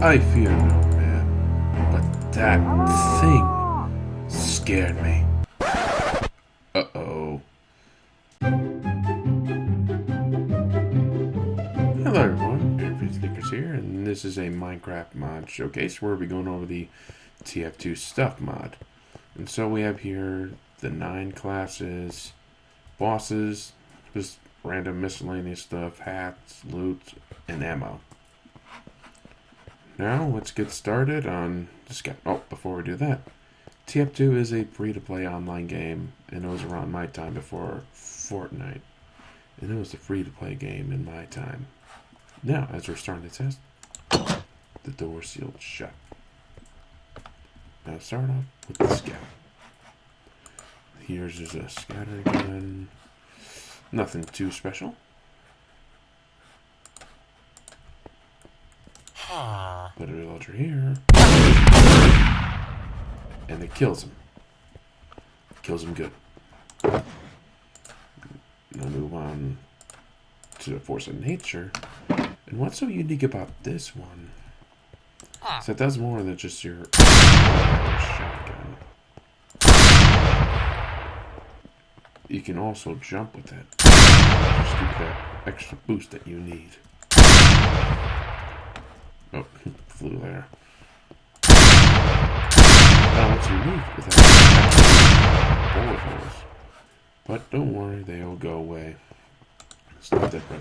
I fear no man, but that thing scared me. Uh-oh. Hello everyone, Sneakers here, and this is a Minecraft mod showcase where we'll be going over the TF2 stuff mod. And so we have here the 9 classes, bosses, just random miscellaneous stuff, hats, loot, and ammo. Now let's get started on before we do that, TF2 is a free-to-play online game, and it was around my time before Fortnite. And it was a free-to-play game in my time. Now, as we're starting to test, the door sealed shut. Now start off with the scout. Here's just a scatter gun. Nothing too special. Put a villager here. And it kills him. Kills him good. Now move on to the force of nature. And what's so unique about this one is it does more than just your shotgun. You can also jump with it. Just give that extra boost that you need. Oh, flew there. Now what's unique is that bullet holes. But don't worry, they'll go away. It's not that bad.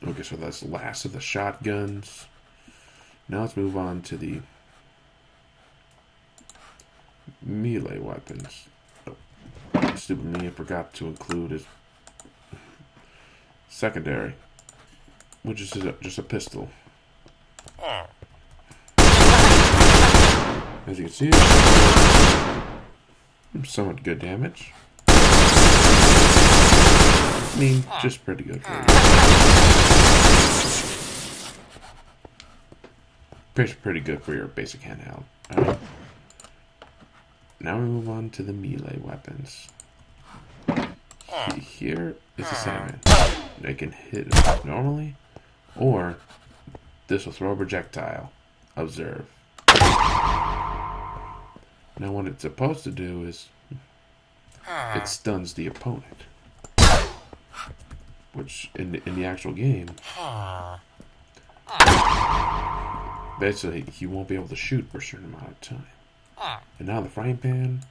Okay, so that's the last of the shotguns. Now let's move on to the melee weapons. Oh, stupid me, I forgot to include his secondary, which is just a pistol. As you can see, somewhat good damage. I mean, just pretty good for you. Pretty good for your basic handheld. Alright. Now we move on to the melee weapons. Here is a Sandman. They can hit it normally, or this will throw a projectile. Observe. Now what it's supposed to do is it stuns the opponent, which in the actual game, basically he won't be able to shoot for a certain amount of time. And now the frying pan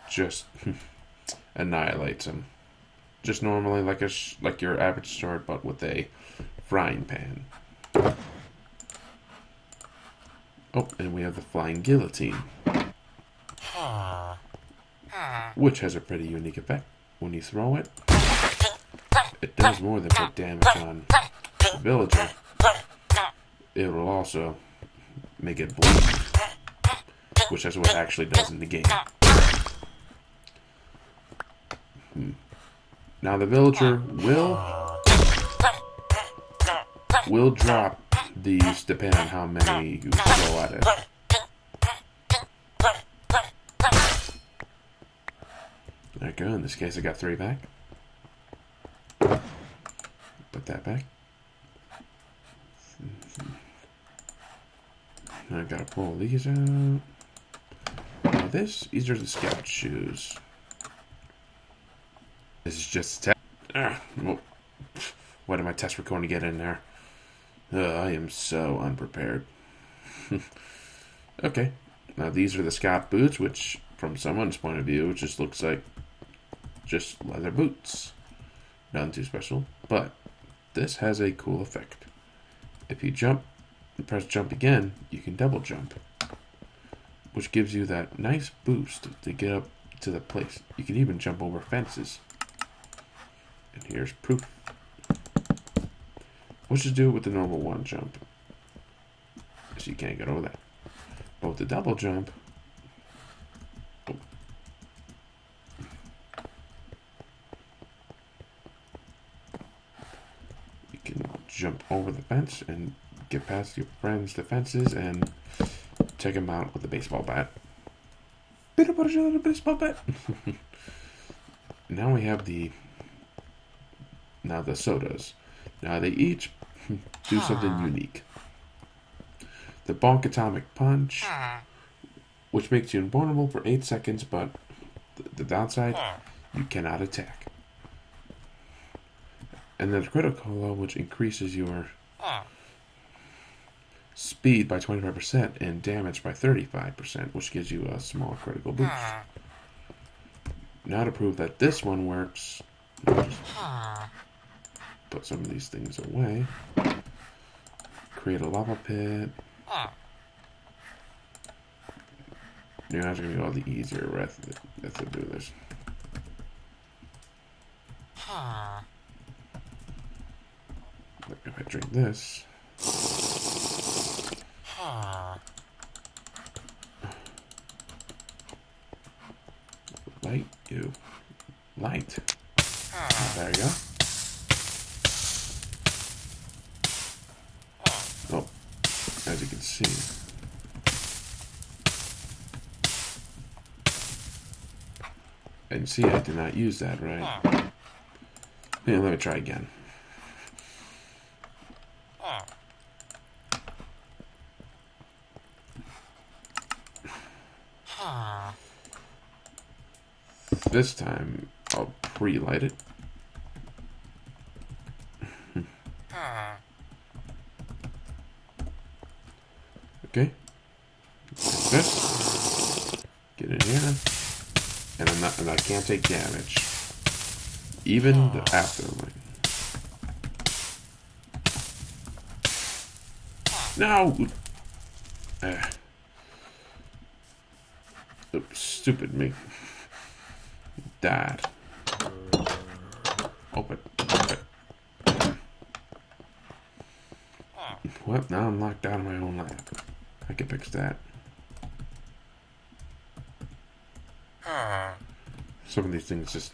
just annihilates him. Just normally like your average sword, but with a frying pan. Oh, and we have the flying guillotine, which has a pretty unique effect. When you throw it, it does more than put damage on the villager. It will also make it bleed, which is what it actually does in the game. Now the villager will drop these depending on how many you throw at it. There you go. In this case, I got 3 back. Put that back. I gotta pull these out. Now these are the scout shoes. This is just a test. Well, what did my test recording get in there? I am so unprepared. Okay, now these are the scout boots, which from someone's point of view, it just looks like just leather boots. Nothing too special, but this has a cool effect. If you jump and press jump again, you can double jump, which gives you that nice boost to get up to the place. You can even jump over fences. And here's proof. Let's just do it with the normal one jump, so you can't get over that. But with the double jump, you can jump over the fence and get past your friends' defenses and take them out with a baseball bat. Baseball bat. Now we have the sodas. Now they each do something unique. The Bonk Atomic Punch, which makes you invulnerable for 8 seconds, but the downside, you cannot attack. And then the Critical, which increases your speed by 25% and damage by 35%, which gives you a small critical boost. Now to prove that this one works, I'll just put some of these things away. Create a lava pit. Now it's going to be all the easier method to do this. If I drink this, light you, light. There you go. Oh, as you can see, and see, I did not use that, right? Yeah, let me try again. This time, I'll pre-light it. Okay. Like this. Get in here. And I can't take damage. Even the afterlight. No! Oops, stupid me. Died. Open. Well, now I'm locked out of my own lab. I can fix that. Some of these things just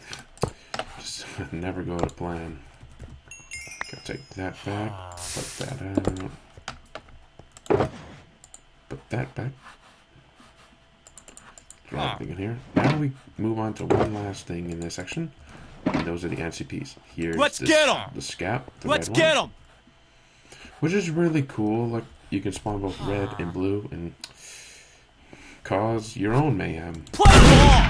never go to plan. Gotta take that back. Put that out. Put that back. Throw everything in here. Now we move on to one last thing in this section. And those are the NCPs. Here's the scout. Let's get them! Which is really cool. Like, you can spawn both red and blue and cause your own mayhem. Play ball!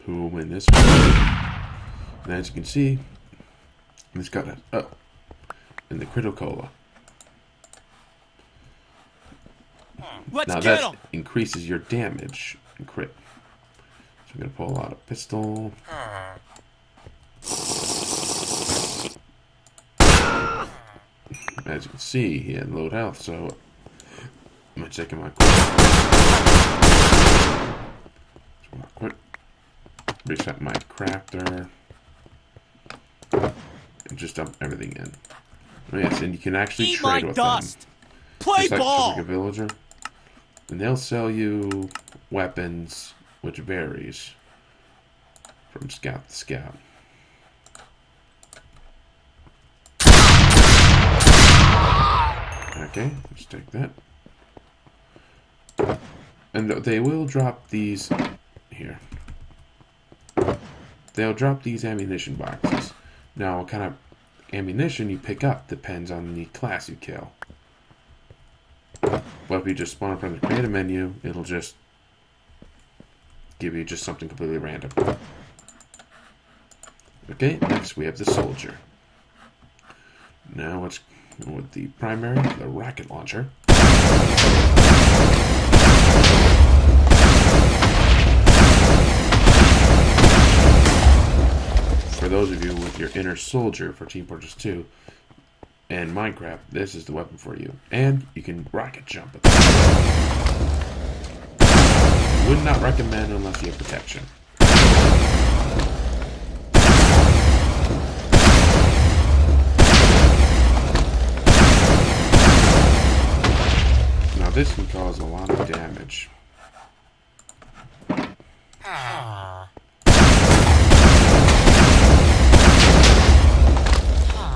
Who will win this one? And as you can see, it's got a up in the critical. Now that increases your damage and crit. So I'm gonna pull out a pistol. As you can see, he had low health, so I'm gonna check my quick. Reset my crafter. And just dump everything in. Oh, yes, and you can actually trade with them. Play just ball! like a villager. And they'll sell you weapons, which varies from scout to scout. Okay, let's take that. And they will drop these here. They'll drop these ammunition boxes. Now, what kind of ammunition you pick up depends on the class you kill. But if you just spawn from the creative menu, it'll just give you just something completely random. Okay, next we have the soldier. Now let's go with the primary, the rocket launcher. For those of you with your inner soldier for Team Fortress 2 and Minecraft, this is the weapon for you. And you can rocket jump it. Would not recommend unless you have protection. Now this can cause a lot of damage.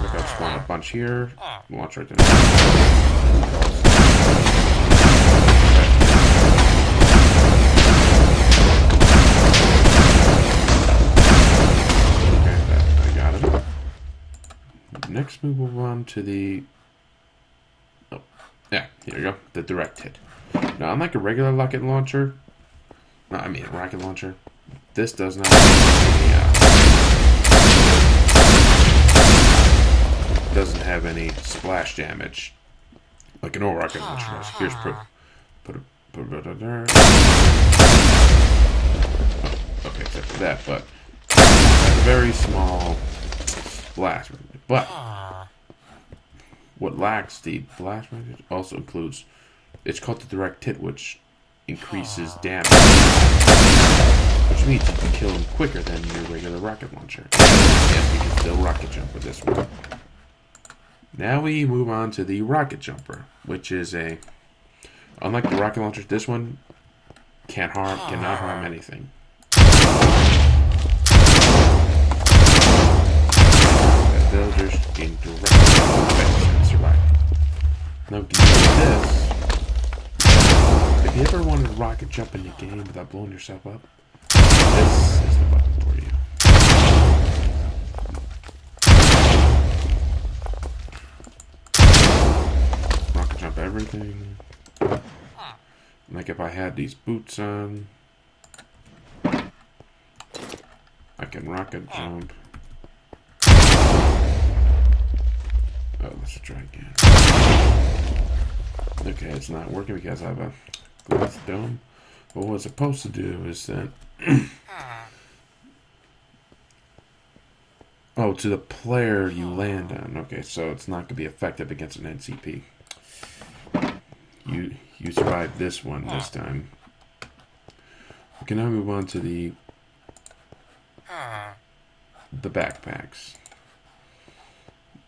Look, I'll spawn a bunch here. Launch right there. next we move on to the... Oh, yeah, here we go. The direct hit. Now, unlike a regular rocket launcher... No, I mean a rocket launcher. This does not... doesn't have any splash damage. Like an old rocket launcher does. Here's proof. Put it there. Okay, except for that, but... Has a very small blast. But... What lacks the blast radius also includes, it's called the direct hit, which increases damage, which means you can kill him quicker than your regular rocket launcher. Yes, we can still rocket jump with this one. Now we move on to the rocket jumper, which is a, unlike the rocket launcher, this one cannot harm anything. Villagers gain direct effects and survive. Now, to use this, if you ever wanted to rocket jump in the game without blowing yourself up, this is the button for you. Rocket jump everything. Like if I had these boots on, I can rocket jump. Oh, let's try again. Okay, it's not working because I have a glass dome. But what it's supposed to do is that... Oh, to the player you land on. Okay, so it's not going to be effective against an NCP. You survived this one this time. We can now move on to the backpacks.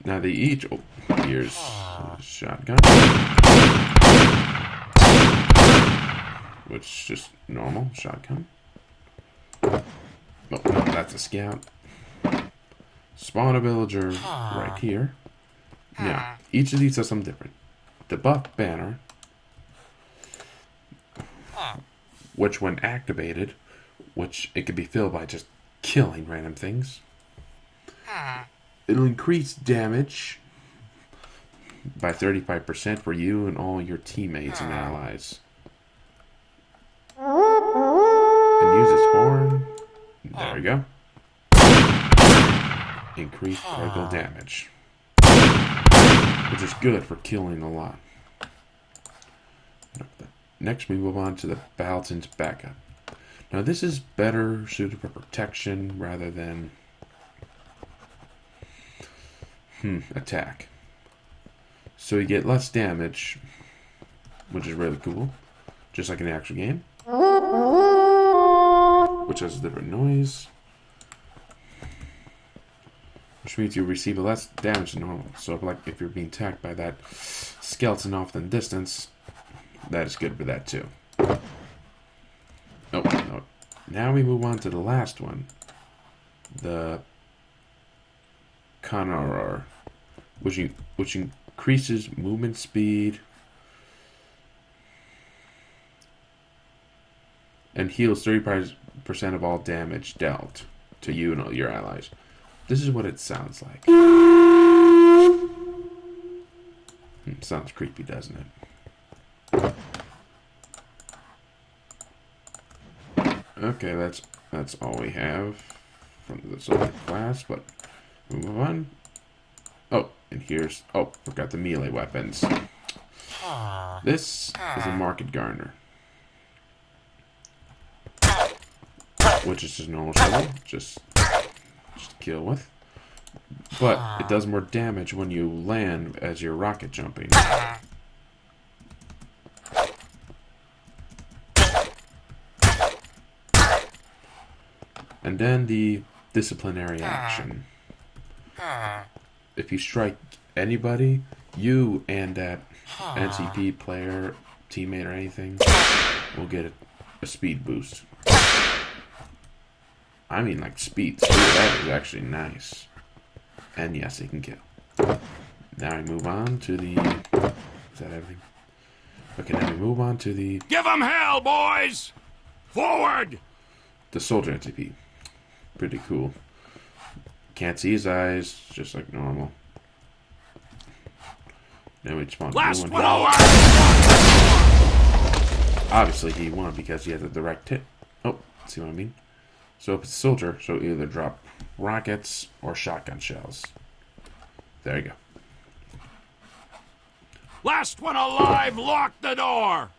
Now they each... Oh, here's a shotgun. Which is just normal shotgun. Oh, no, that's a scout. Spawn a villager right here. Now, each of these does something different. The buff banner, which when activated, which it can be filled by just killing random things. It'll increase damage by 35% for you and all your teammates and allies. And use his horn. There we go. Increased particle damage, which is good for killing a lot. Next, we move on to the Baltan's backup. Now, this is better suited for protection rather than attack. So you get less damage, which is really cool, just like in the actual game, which has a different noise, which means you receive less damage than normal. So if you're being attacked by that skeleton off in the distance, that is good for that too. Oh, no. Now we move on to the last one, the Conaror, which increases movement speed and heals 35% of all damage dealt to you and all your allies. This is what it sounds like. Sounds creepy, doesn't it? Okay, that's all we have from the soldier class, but we move on. Oh, and here's... Oh, forgot the melee weapons. This is a Market Gardener, which is just normal shovel, just to kill with. But it does more damage when you land as you're rocket jumping. And then the disciplinary action. If you strike anybody, you and that NCP player, teammate, or anything will get a speed boost. I mean, like speed. That is actually nice. And yes, it can kill. Now we move on to the... Is that everything? Okay, now we move on to the... Give 'em hell, boys! Forward! The soldier NCP. Pretty cool. Can't see his eyes, just like normal. Now we spawn Last blue one one. alive! Obviously he won because he has a direct hit. Oh, see what I mean? So if it's a soldier, so either drop rockets or shotgun shells. There you go. Last one alive, lock the door!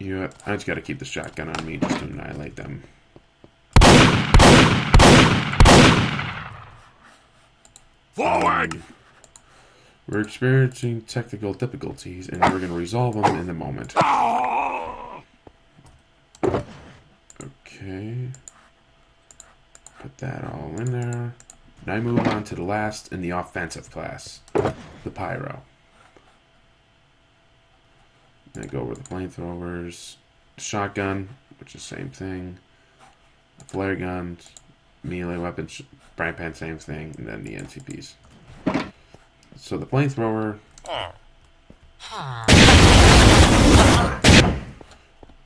I just gotta keep the shotgun on me just to annihilate them. Forward! We're experiencing technical difficulties, and we're gonna resolve them in the moment. Oh! Okay. Put that all in there. Now I move on to the last in the offensive class, the pyro. Then go over the flamethrowers, shotgun, which is the same thing, flare guns, melee weapons, frying pan, same thing, and then the NCPs. So the flamethrower,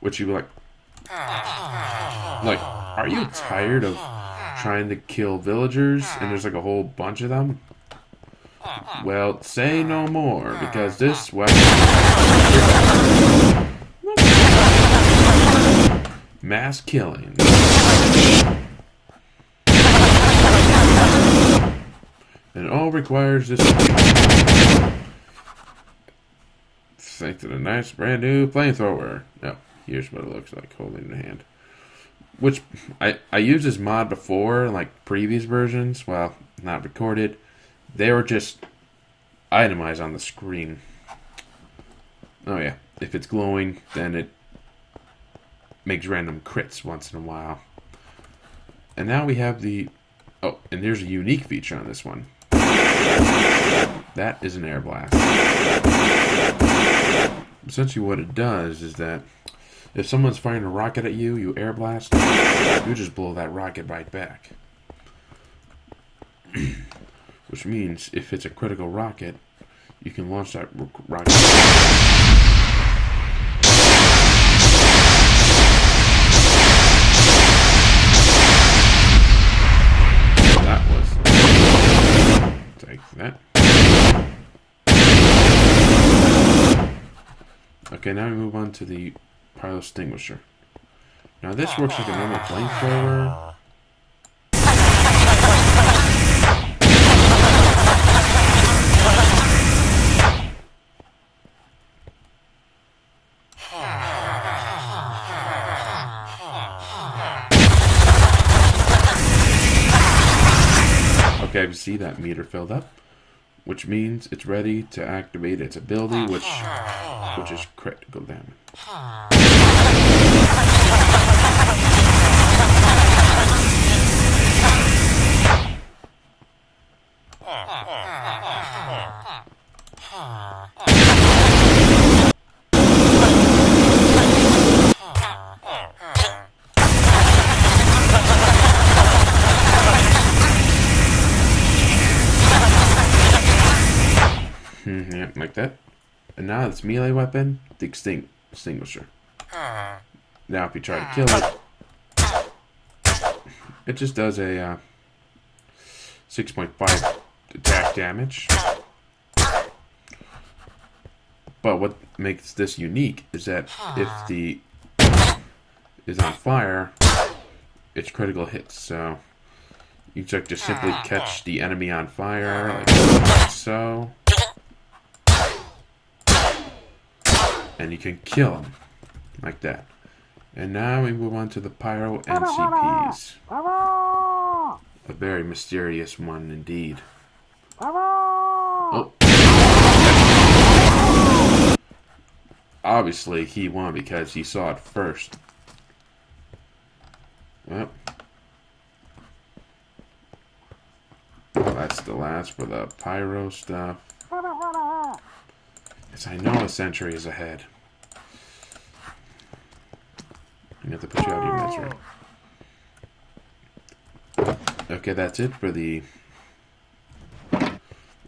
which you like, are you tired of trying to kill villagers and there's like a whole bunch of them? Well, say no more, because this weapon mass killing. And it all requires this thanks to the nice brand new flamethrower. Oh, here's what it looks like holding in the hand. Which I used this mod before, like previous versions. Well, not recorded. They were just itemized on the screen. Oh yeah, if it's glowing, then it makes random crits once in a while. And now we have the... Oh, and there's a unique feature on this one. That is an air blast. Essentially what it does is that if someone's firing a rocket at you, you air blast, you just blow that rocket right back. Which means if it's a critical rocket, you can launch that rocket. That was... Take that. Okay, now we move on to the pyro extinguisher. Now this works like a normal flamethrower. Okay, you see that meter filled up, which means it's ready to activate its ability, which is critical damage. Yeah, like that. And now it's melee weapon, the extinguisher. Now if you try to kill it, it just does a 6.5 attack damage. But what makes this unique is that if the is on fire, it's critical hits. So you just simply catch the enemy on fire, like so. And you can kill them like that. And now we move on to the pyro NCPs. A very mysterious one indeed. Oh. Obviously he won because he saw it first. Well, that's the last for the pyro stuff. Yes, I know a century is ahead. You have to put you out of your misery. Okay, that's it for the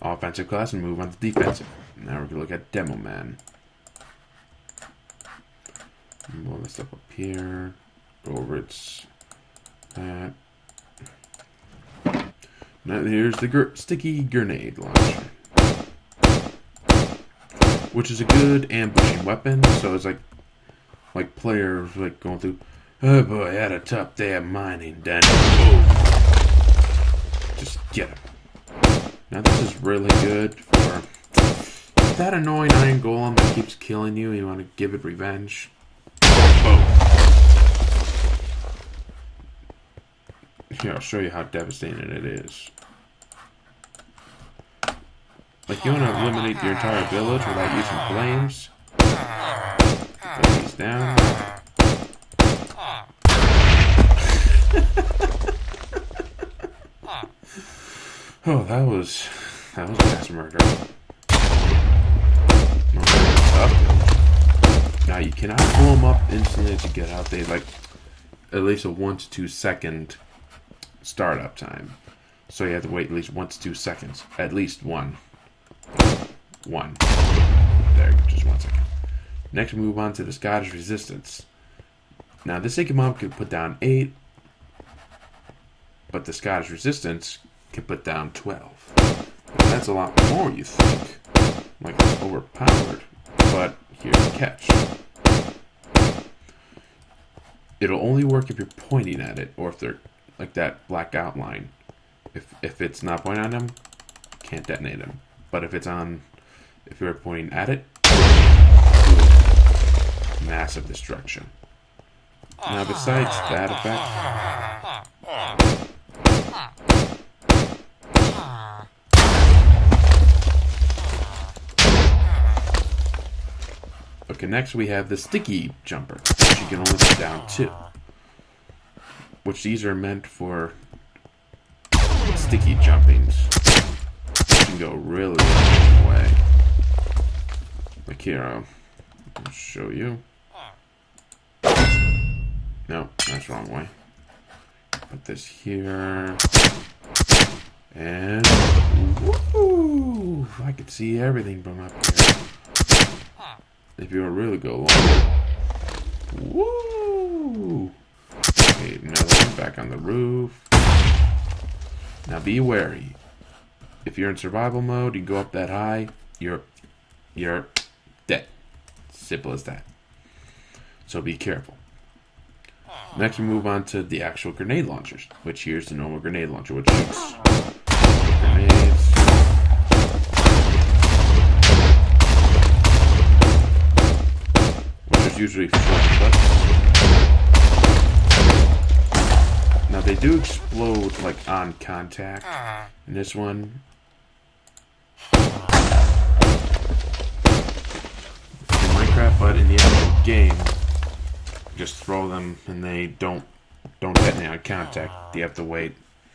offensive class, and move on to defensive. Now we're going to look at Demo Man. Roll this up here. Go over its that. Now here's the sticky grenade launcher. which is a good ambushing weapon. So it's like players like going through. Oh boy, I had a tough day of mining. Then boom, just get him. Now this is really good for that annoying iron golem that keeps killing you. You want to give it revenge. Boom. Here, I'll show you how devastating it is. Like, you want to eliminate your entire village without using flames. Put these down. Oh, that was mass murder. Now you cannot pull them up instantly to get out. They like at least a 1 to 2 second startup time, so you have to wait at least 1 to 2 seconds. At least one. There, just 1 second. Next, we move on to the Scottish Resistance. Now, this Iggy Mob can put down 8, but the Scottish Resistance can put down 12. That's a lot more, you think. Like, it's overpowered. But here's the catch. It'll only work if you're pointing at it, or if they're like that black outline. If it's not pointing on them, can't detonate them. But if you're pointing at it, massive destruction. Now, besides that effect, okay, next we have the sticky jumper, which you can only put down 2. Which these are meant for sticky jumpings. You can go really long way. Like here, I'll show you. No, that's the wrong way. Put this here. And woo! I can see everything from up here. If you really go long. Woo! Okay, another one back on the roof. Now be wary. If you're in survival mode, you go up that high, you're dead. Simple as that. So be careful. Next we move on to the actual grenade launchers, which here's the normal grenade launcher, which shoots grenades. Which is usually 4 clips. Now they do explode like on contact. And this one, in Minecraft, but in the actual game, just throw them and they don't detonate on contact. You have to wait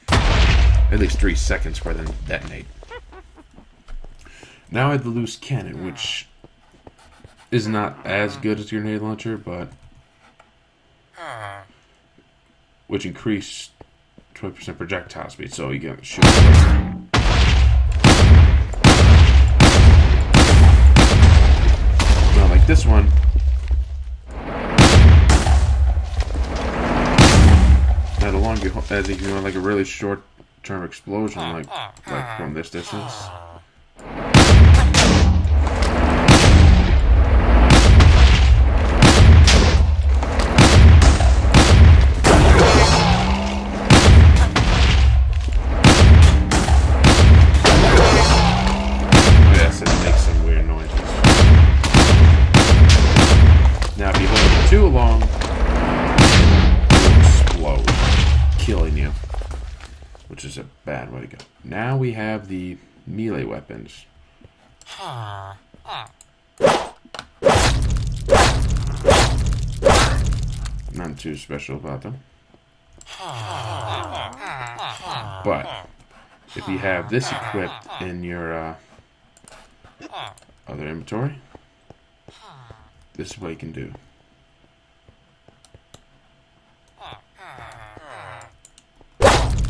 at least 3 seconds for them to detonate. Now I have the loose cannon, which is not as good as your grenade launcher, but which increased 20% projectile speed, so you can shoot. Now, like this one, now the longer, as if you want like a really short-term explosion, like from this distance. Now, if you hold it too long, it'll explode, killing you, which is a bad way to go. Now we have the melee weapons. Nothing too special about them. But if you have this equipped in your other inventory, this is what you can do.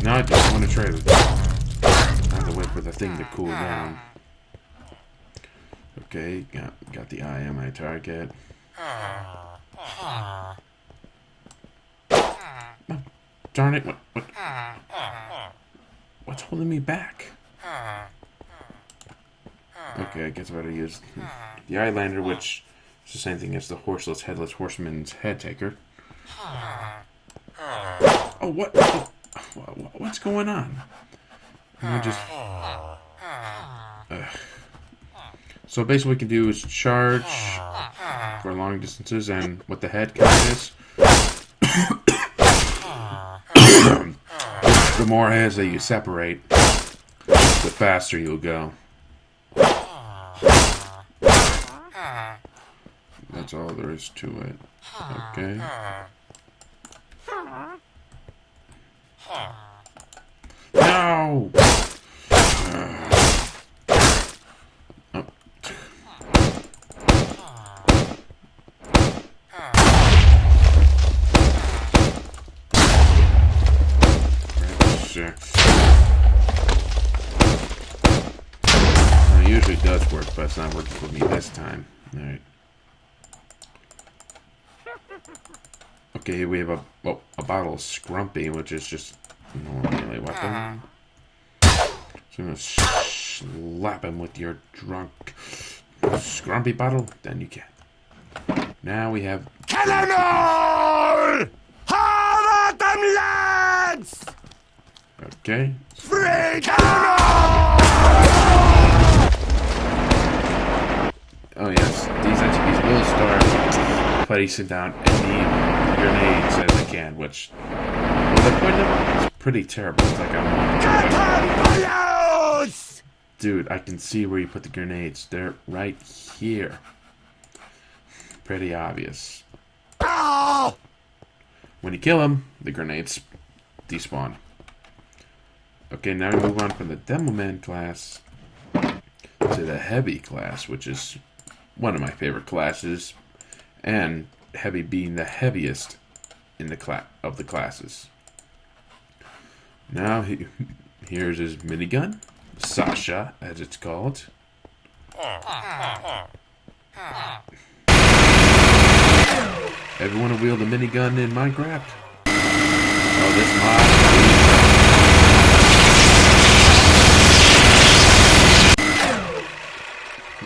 No, I don't want to trade with you. I have to wait for the thing to cool down. Okay, got the eye on my target. Oh, darn it! What's holding me back? Okay, I guess I better use the Eyelander, which is the same thing as the horseless, headless horseman's head taker. Oh, what's going on? I just... So basically what we can do is charge for long distances, and what the head count is. The more heads that you separate, the faster you'll go. That's all there is to it. Okay. No! Sure. It usually does work, but it's not working for me this time. Alright. Okay, we have a bottle of Scrumpy, which is just a normal melee weapon. So I'm gonna slap him with your drunk Scrumpy bottle, then you can. Now we have... Eleanor! How about them lads? Okay. Oh yes, these SCPs will start placing down any grenades as they can, which, with the point of it, it's pretty terrible. It's like I'm on... Dude, I can see where you put the grenades. They're right here. Pretty obvious. When you kill them, the grenades despawn. Okay, now we move on from the Demoman class to the Heavy class, which is one of my favorite classes, and Heavy being the heaviest in the of the classes. Now here's his minigun, Sasha, as it's called. Everyone wield a minigun in Minecraft? Oh, this mod.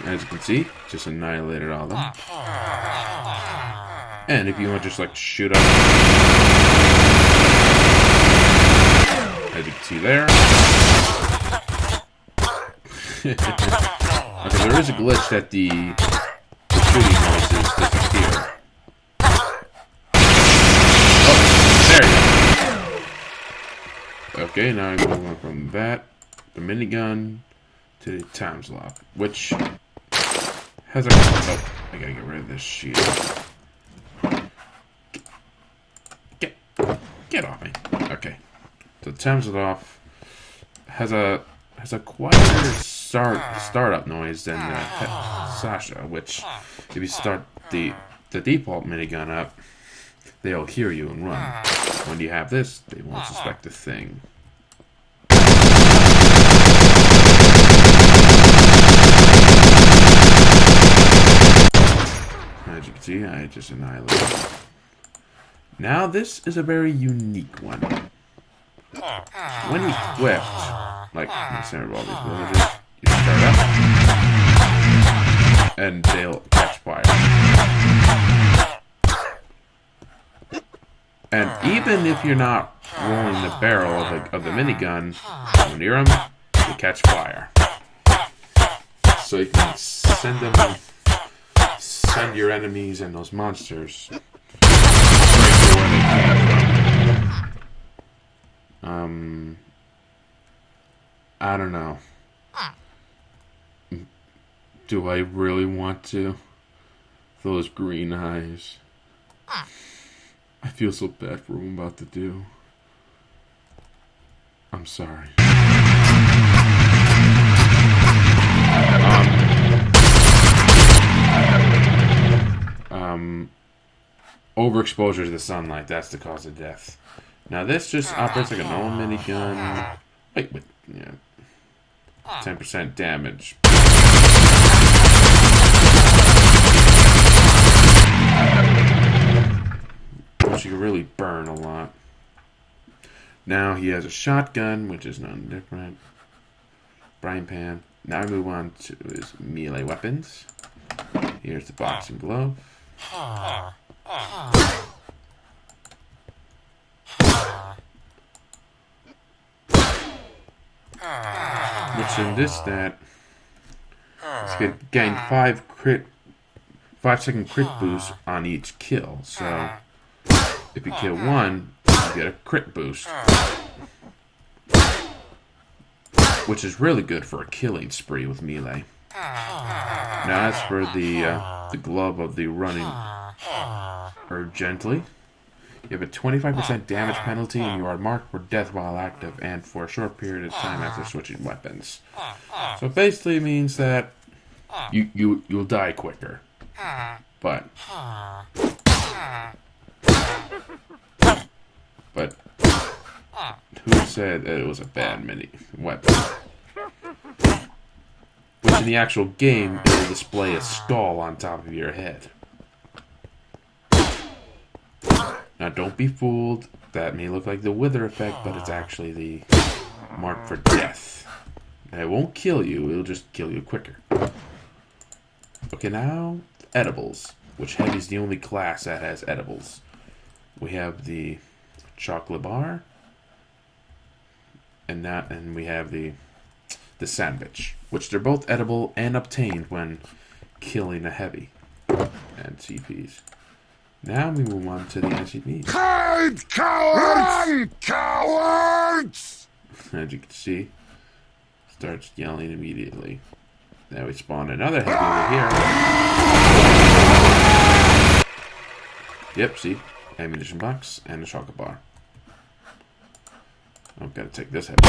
As you can see, just annihilated all of them. And if you want to just like shoot up, as you can see there. Okay, there is a glitch that the shooting noises disappear. Oh, there you go. Okay, now I'm going from that, the minigun, to the time slot, which has a... Oh, I gotta get rid of this shield. Get off me. Okay. So the time slot off has a quieter startup noise than Sasha, which if you start the default minigun up, they'll hear you and run. When you have this, they won't suspect a thing. As you can see, I just annihilated. Now this is a very unique one. When equipped, like in the center of all these villages, you start up, and they'll catch fire. And even if you're not rolling the barrel of the minigun, when near them, they catch fire. So you can send your enemies and those monsters right to where they came from. I don't know. Do I really want to? Those green eyes. I feel so bad for what I'm about to do. I'm sorry. Overexposure to the sunlight, that's the cause of death. Now this just operates like a normal minigun. Wait, with 10% damage. Which you can really burn a lot. Now he has a shotgun, which is nothing different. Frying pan. Now I move on to his melee weapons. Here's the boxing glove. Which in this stat, it's going to gain 5-second crit boost on each kill. So if you kill one, you get a crit boost, which is really good for a killing spree with melee. Now as for the glove of the running urgently, you have a 25% damage penalty and you are marked for death while active and for a short period of time after switching weapons. So it basically means that you'll die quicker. But who said that it was a bad mini weapon? Which in the actual game, it will display a skull on top of your head. Now don't be fooled, that may look like the wither effect, but it's actually the mark for death. Now, it won't kill you, it'll just kill you quicker. Okay, now, edibles, which Heavy's the only class that has edibles. We have the chocolate bar, and we have the sandwich, which they're both edible and obtained when killing a Heavy. And CPs. Now we move on to the ICPs. Hide, cowards! Run, cowards! As you can see, starts yelling immediately. Now we spawn another Heavy over here. Yep, see? Ammunition box and a chocolate bar. I've got to take this Heavy.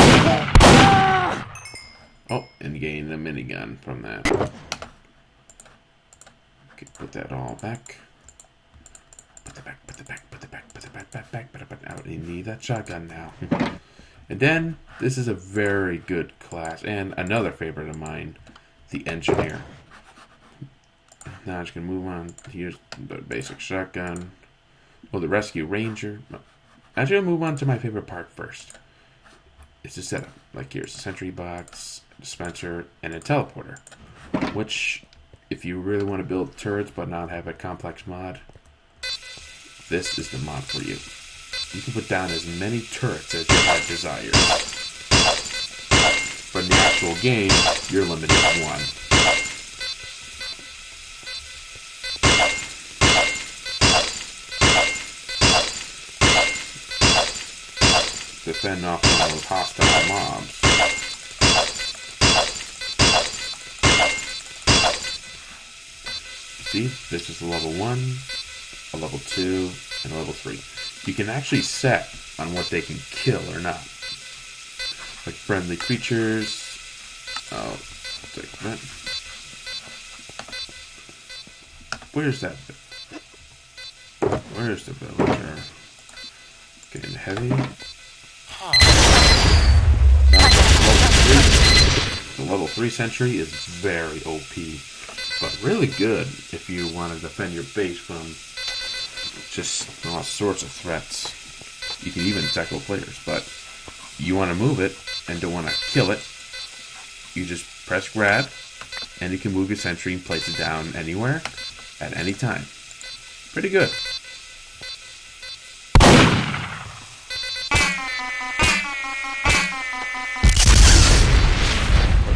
Oh, and gain the minigun from that. Okay, put that all back. Put it back, put it back, put it back, put it back, put it back. Now we need that shotgun now. And then, this is a very good class, and another favorite of mine, the Engineer. Now I'm just going to move on. Here's the basic shotgun. Oh, the Rescue Ranger. I'm going to move on to my favorite part first. It's a setup. Like here's a sentry box, dispenser, and a teleporter. Which, if you really want to build turrets but not have a complex mod, this is the mod for you. You can put down as many turrets as your heart desires. But in the actual game, you're limited to one. To fend off all those hostile mobs. See, this is a level 1, a level 2, and a level 3. You can actually set on what they can kill or not. Like friendly creatures. Oh, I'll take that. Where's that bit? Where's the villager? Getting Heavy. The level 3 sentry is very OP, but really good if you want to defend your base from just all sorts of threats. You can even tackle players, but you want to move it and don't want to kill it. You just press grab, and you can move your sentry and place it down anywhere at any time. Pretty good.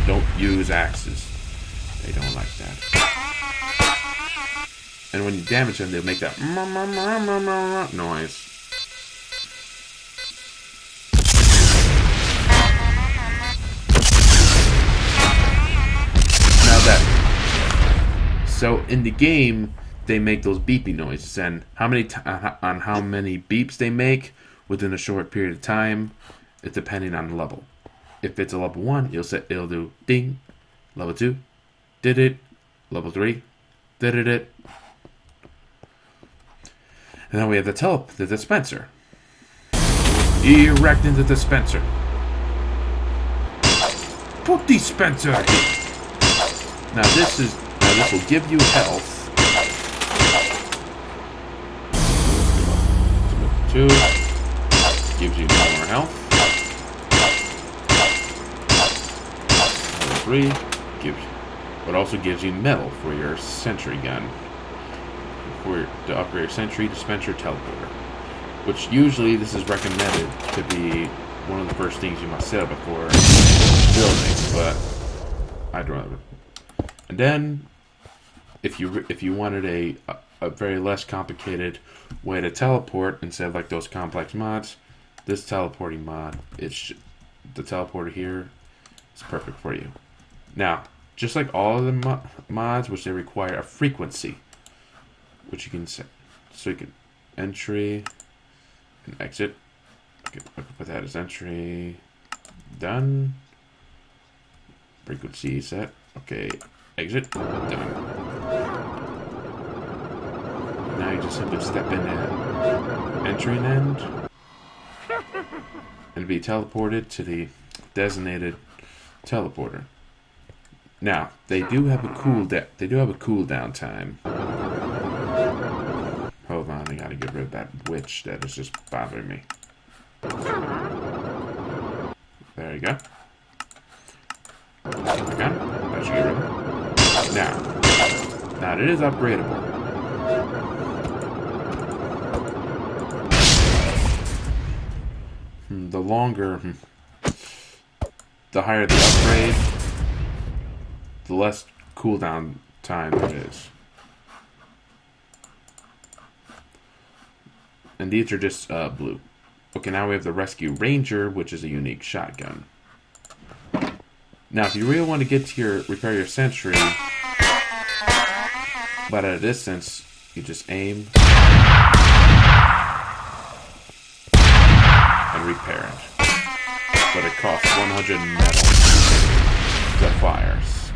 Don't use axes. They don't like that. And when you damage them, they'll make that noise. Now that. So in the game, they make those beeping noises, and how many beeps they make within a short period of time, it's depending on the level. If it's a level 1, it'll do ding. Level 2, did it. Level 3, did it. And then we have the dispenser. Erecting the dispenser. Put dispenser. Now this will give you health. 2 gives you no more health. 3 gives you. It also gives you metal for your sentry gun. To upgrade your sentry, dispenser, teleporter. Which usually this is recommended to be one of the first things you must set up before building, but I'd rather. And then, if you wanted a very less complicated way to teleport instead of like those complex mods, this teleporting mod, the teleporter here is perfect for you. Now, just like all of the mods, which they require a frequency, which you can set, so you can entry and exit. Okay, I can put that as entry. Done. Frequency set. Okay, exit. Done. Now you just simply step in at entry and end, and be teleported to the designated teleporter. Now they do have a cooldown time. Hold on, I gotta get rid of that witch that is just bothering me. There you go. Okay, that should get rid of it. Now it is upgradable. The higher the upgrade, the less cooldown time there is. And these are just blue. Okay, now we have the Rescue Ranger, which is a unique shotgun. Now, if you really want to get to repair your sentry, but at a distance, you just aim and repair it. But it costs 100 metal to fires.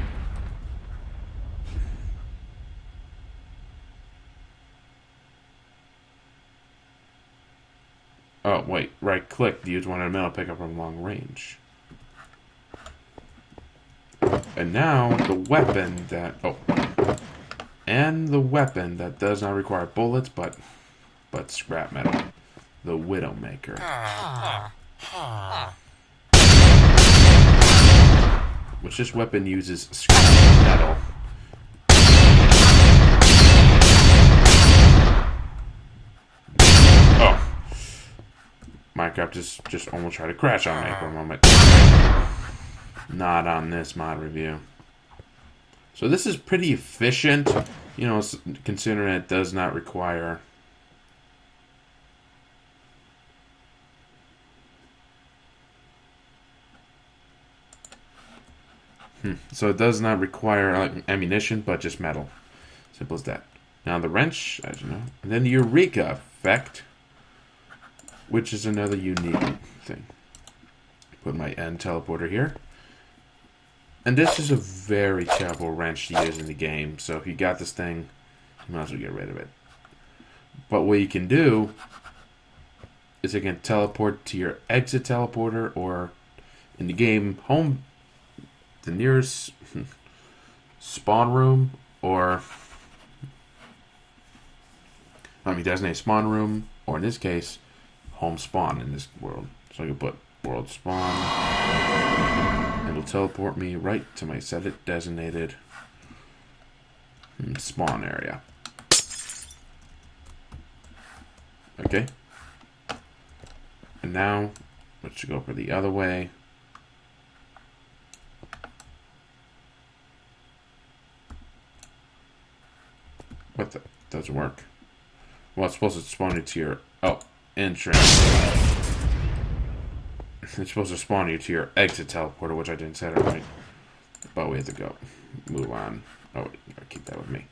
Oh, wait. Right click to use 100 metal pickup from long range. And now the weapon that does not require bullets but scrap metal. The Widowmaker. Which this weapon uses scrap metal. Oh. Minecraft just almost tried to crash on me for a moment. Not on this mod review. So this is pretty efficient, you know, considering it does not require So it does not require ammunition, but just metal. Simple as that. Now the wrench, as you know, and then the Eureka effect, which is another unique thing. Put my end teleporter here. And this is a very terrible wrench to use in the game, so if you got this thing, you might as well get rid of it. But what you can do is you can teleport to your exit teleporter, or in the game, home, the nearest spawn room, or designate spawn room, or in this case, home spawn in this world. So I can put world spawn. It'll teleport me right to my set it designated spawn area. Okay. And now, let's go for the other way. What the? Doesn't work. Well, it's supposed to spawn you to your entrance. It's supposed to spawn you to your exit teleporter, which I didn't set it right. But we have to go. Move on. Oh, wait, gotta keep that with me.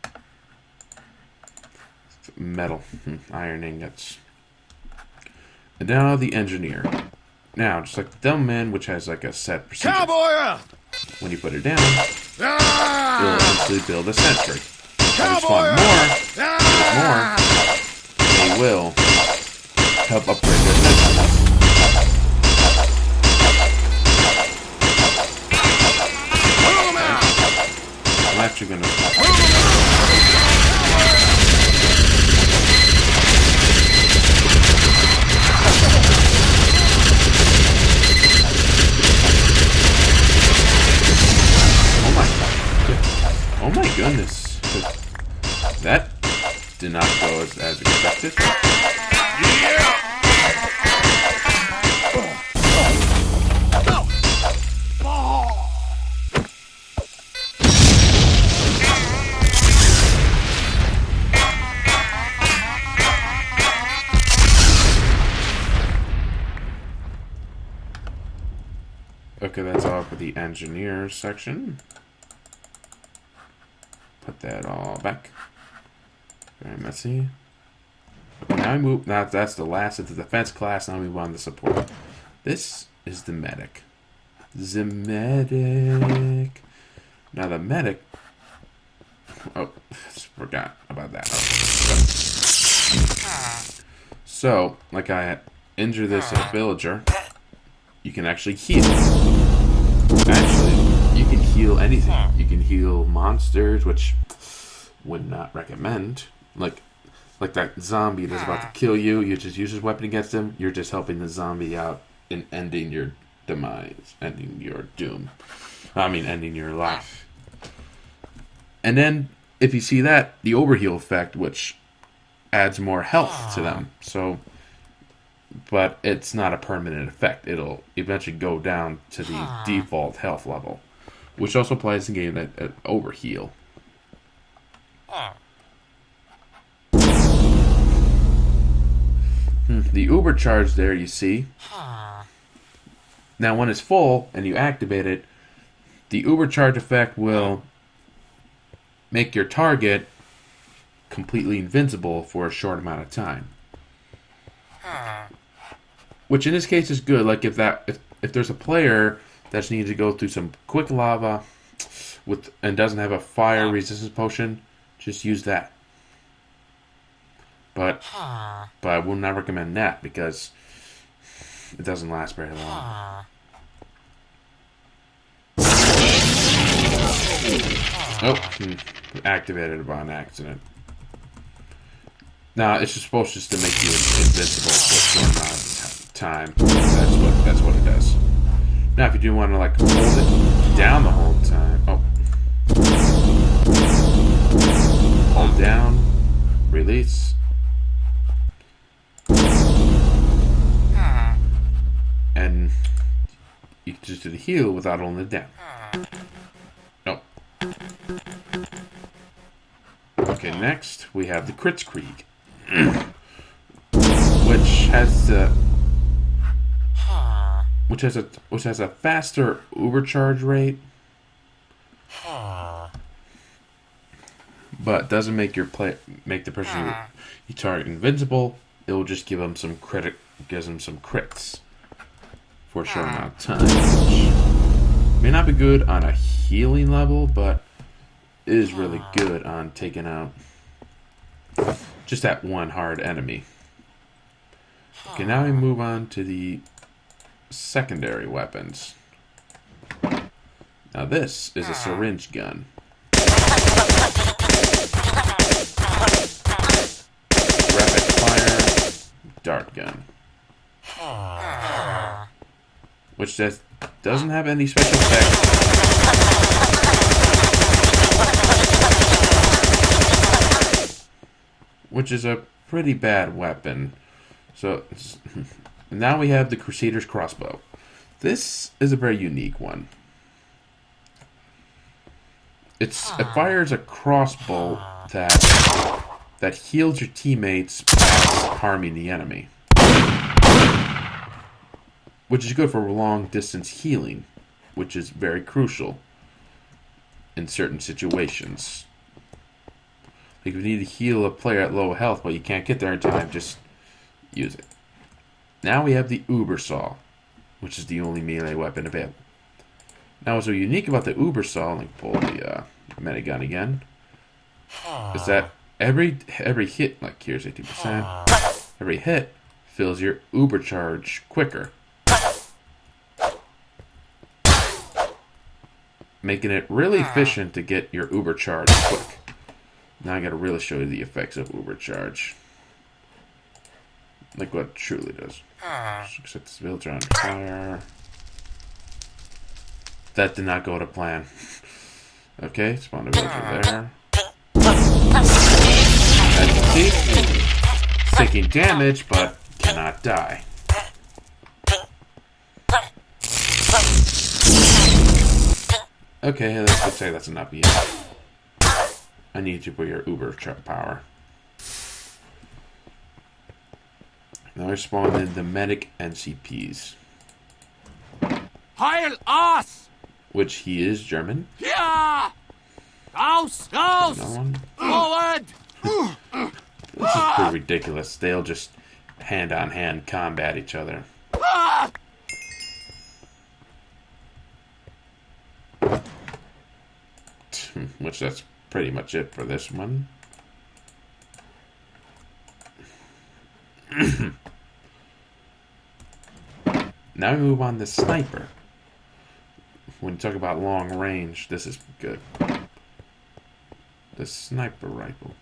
Metal. Iron ingots. And now the engineer. Now, just like the dumb man, which has like a set procedure. Cowboy! When you put it down, it'll eventually build a sentry. When you spawn more, they will help upgrade their sentry. I'm actually gonna. Oh my god. go as expected. Okay, that's all for the engineer section. Put that all back. Very messy. Okay, now we move. Now that's the last of the defense class. Now we move on to support. This is the medic. The medic. Now the medic. Oh, forgot about that. Okay. So, like I injure this villager, you can actually heal. Actually, you can heal anything. You can heal monsters, which would not recommend. Like that zombie that's about to kill you. You just use his weapon against him. You're just helping the zombie out in ending your demise, ending your doom. I mean, ending your life. And then, if you see that, the overheal effect, which adds more health to them. So, but it's not a permanent effect. It'll eventually go down to the default health level, which also applies in game at overheal. The uber charge there you see. Now when it's full and you activate it, the uber charge effect will make your target completely invincible for a short amount of time. Which in this case is good. Like if there's a player that needs to go through some quick lava and doesn't have a fire resistance potion, just use that. But I will not recommend that because it doesn't last very long. Oh, activated it by an accident. Now it's just supposed to make you invincible for a short amount of time. That's what it does. Now if you do want to like hold it down the whole time, hold down, release. And you can just do the heal without holding it down. Oh. Okay, next we have the Kritzkrieg, which has a faster overcharge rate, but doesn't make the person you target invincible. It will just give them some crits for a short amount of time, which may not be good on a healing level, but is really good on taking out just that one hard enemy. Okay, now we move on to the secondary weapons. Now this is a syringe gun. Rapid fire dart gun. Which doesn't have any special effects. Which is a pretty bad weapon. So now we have the Crusader's crossbow. This is a very unique one. It fires a crossbow that heals your teammates without harming the enemy, which is good for long distance healing, which is very crucial in certain situations. Like if you need to heal a player at low health but you can't get there in time, just use it. Now we have the Uber Saw, which is the only melee weapon available. Now what's so unique about the Uber Saw, let me pull the minigun again, is that every hit, like here's 80%, every hit fills your Uber charge quicker, making it really efficient to get your Uber charge quick. Now I gotta really show you the effects of Uber charge. Like what it truly does. Set this villager on fire. That did not go to plan. Okay, spawn a villager there. As you ability. Taking damage, but cannot die. Okay, let's say that's enough yet. I need you for your uber power. Now I spawn in the medic NCPs. Heil us! Which he is German. Yeah! Raus! Raus! No one. Forward! This is pretty ridiculous. They'll just hand-on-hand combat each other. Which that's pretty much it for this one. Now we move on to sniper. When you talk about long range, this is good. The sniper rifle.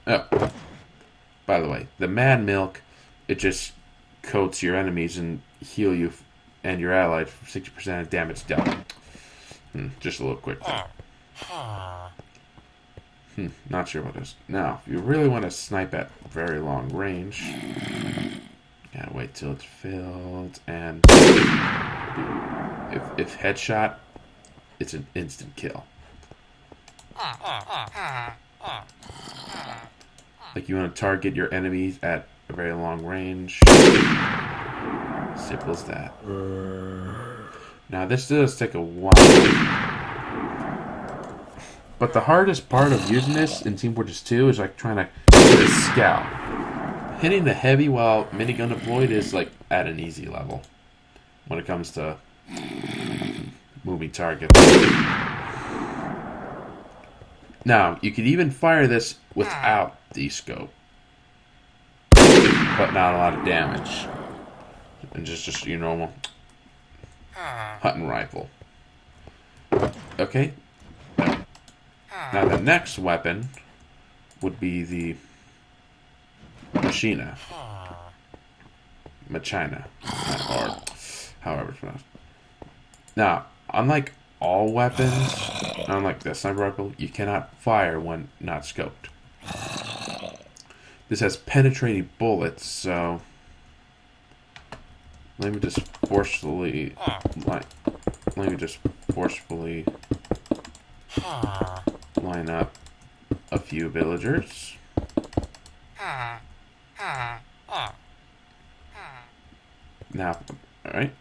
Oh, by the way, the Mad Milk, it just coats your enemies and heal you and your allies for 60% of damage dealt. Just a little quick thing. Not sure what it is. Now, if you really want to snipe at very long range, gotta wait till it's filled, and if headshot, it's an instant kill. Like you want to target your enemies at a very long range. Simple as that. Now this does take a while. But the hardest part of using this in Team Fortress 2 is like trying to hit a scout. Hitting the heavy while minigun deployed is like at an easy level when it comes to moving targets. Now, you could even fire this without the scope, but not a lot of damage. And just your normal hunting rifle. Okay. Now the next weapon would be the Machina. Machina. Or however it's pronounced. Now, unlike all weapons, unlike the sniper rifle, you cannot fire when not scoped. This has penetrating bullets, so let me just forcefully line up a few villagers. Now, alright.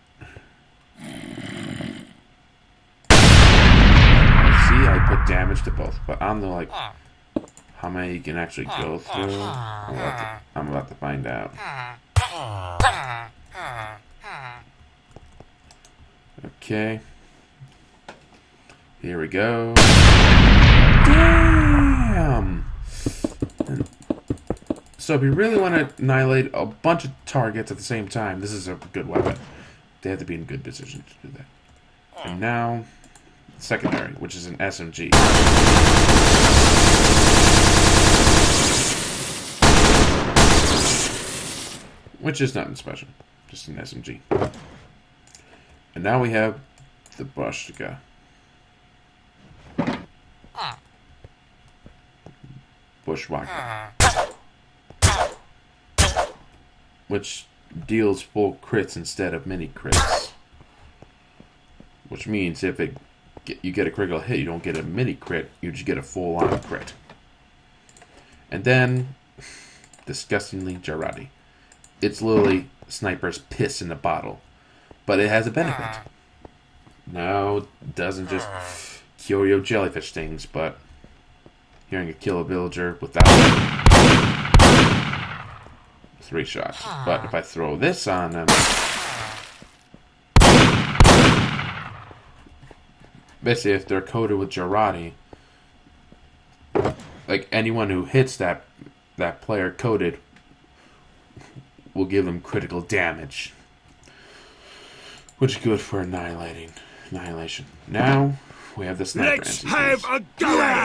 I put damage to both, but I don't know like how many you can actually go through. I'm about to find out. Okay. Here we go. Damn! So if you really want to annihilate a bunch of targets at the same time, this is a good weapon. They have to be in good position to do that. And now, secondary, which is an SMG. Which is nothing special, just an SMG. And now we have the Bushka. Bushwhacker. Which deals full crits instead of mini crits. Which means if you get a critical hit, you don't get a mini crit, you just get a full-on crit. And then, disgustingly, Jarate. It's literally sniper's piss in a bottle. But it has a benefit. No, it doesn't just cure your jellyfish stings, but hearing a kill a villager without 3 shots. But if I throw this on them, basically if they're coated with Jarate, like anyone who hits that player coated will give them critical damage, which is good for annihilation. Now we have the sniper. Let's have a go at it!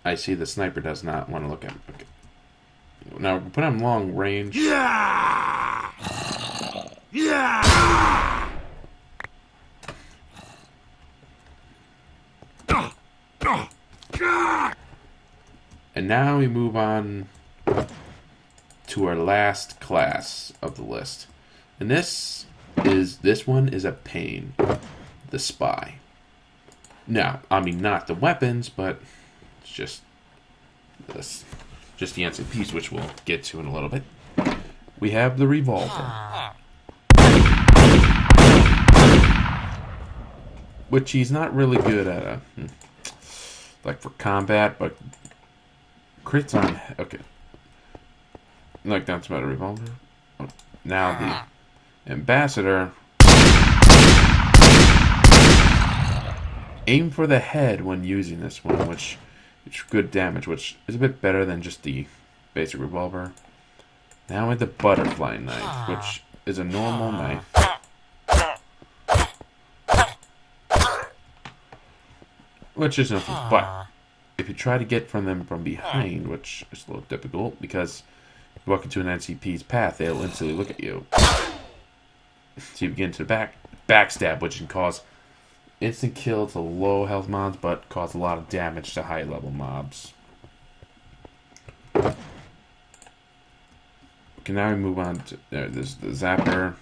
I see the sniper does not want to look at him. Okay. Now put him long range. Yeah! Yeah! And now we move on to our last class of the list. And this one is a pain. The spy. Now, I mean not the weapons, but it's just this. Just the NCPs, which we'll get to in a little bit. We have the revolver. Which he's not really good at, like for combat, but crits on. Okay, like that's about a revolver. Oh, now the ambassador. Aim for the head when using this one, which is good damage, which is a bit better than just the basic revolver. Now with the butterfly knife, which is a normal knife. Which is nothing, but if you try to get from them from behind, which is a little difficult, because if you walk into an NCP's path, they'll instantly look at you. So you begin to backstab, which can cause instant kill to low health mobs, but cause a lot of damage to high level mobs. Okay, now we move on to there's the zapper.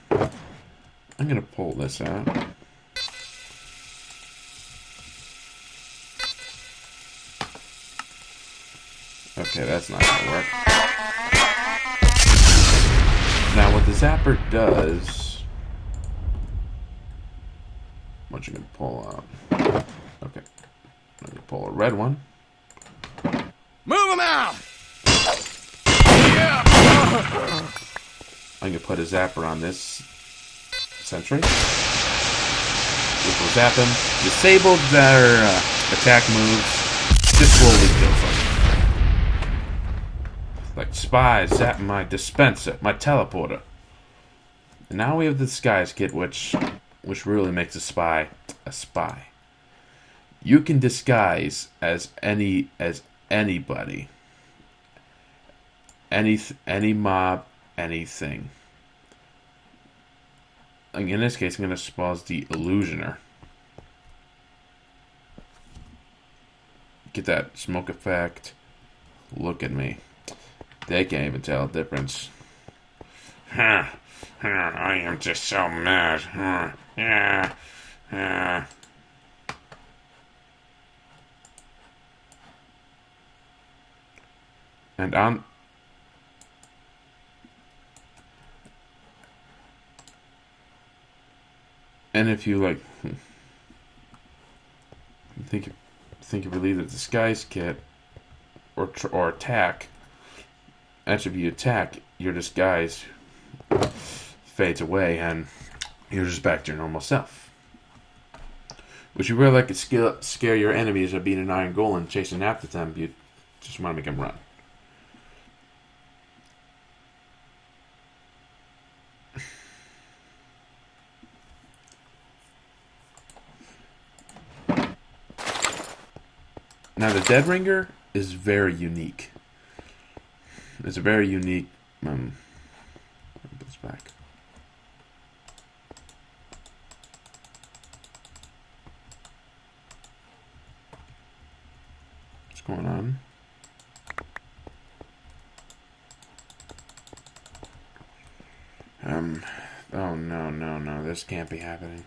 I'm gonna pull this out. Okay, that's not gonna work. Now what the zapper does, what you can pull out. Okay. I'm gonna pull a red one. Move him out! I'm gonna put a zapper on this sentry, which will zap him. Disable their attack moves. Just slowly kills them. Like spies zapping my dispenser, my teleporter. And now we have the disguise kit, which really makes a spy a spy. You can disguise as anybody, any mob, anything. Like in this case, I'm going to spell as the illusioner. Get that smoke effect. Look at me. They can't even tell the difference. I am just so mad. And if you like, think you believe that disguise kit or attack. After you attack, your disguise fades away, and you're just back to your normal self. Would you really like to scare your enemies of being an iron golem chasing after them? You just want to make them run. Now the Dead Ringer is very unique. It's a very unique. Put this back. What's going on? Oh no! This can't be happening.